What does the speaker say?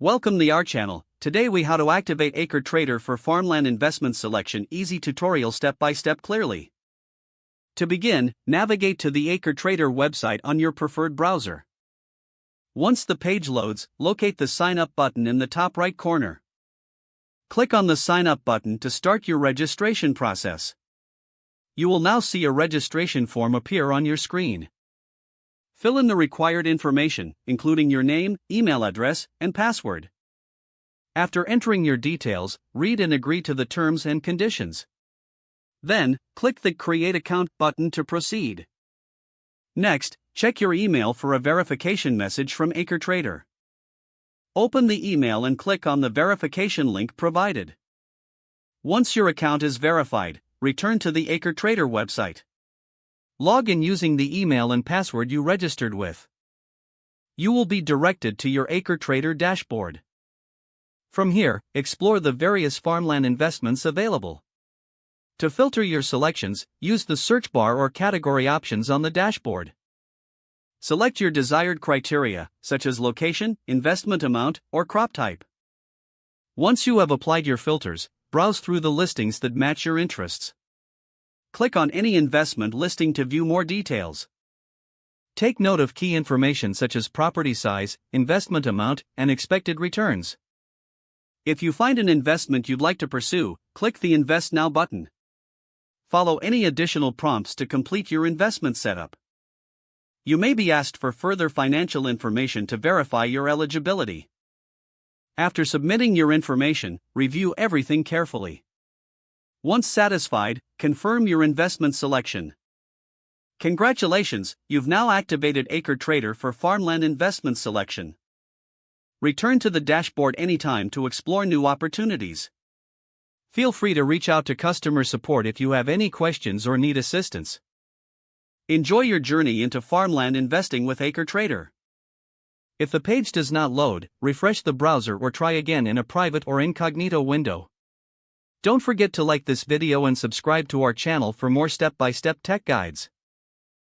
Welcome to our channel. Today we how to activate AcreTrader for farmland investment selection. Easy tutorial step by step clearly. To begin, navigate to the AcreTrader website on your preferred browser. Once the page loads, locate the sign up button in the top right corner. Click on the sign up button to start your registration process. You will now see a registration form appear on your screen. Fill in the required information, including your name, email address, and password. After entering your details, read and agree to the terms and conditions. Then, click the Create Account button to proceed. Next, check your email for a verification message from AcreTrader. Open the email and click on the verification link provided. Once your account is verified, return to the AcreTrader website. Log in using the email and password you registered with. You will be directed to your AcreTrader dashboard. From here, explore the various farmland investments available. To filter your selections, use the search bar or category options on the dashboard. Select your desired criteria, such as location, investment amount, or crop type. Once you have applied your filters, browse through the listings that match your interests. Click on any investment listing to view more details. Take note of key information such as property size, investment amount, and expected returns. If you find an investment you'd like to pursue, click the Invest Now button. Follow any additional prompts to complete your investment setup. You may be asked for further financial information to verify your eligibility. After submitting your information, review everything carefully. Once satisfied, confirm your investment selection. Congratulations, you've now activated AcreTrader for farmland investment selection. Return to the dashboard anytime to explore new opportunities. Feel free to reach out to customer support if you have any questions or need assistance. Enjoy your journey into farmland investing with AcreTrader. If the page does not load, refresh the browser or try again in a private or incognito window. Don't forget to like this video and subscribe to our channel for more step-by-step tech guides.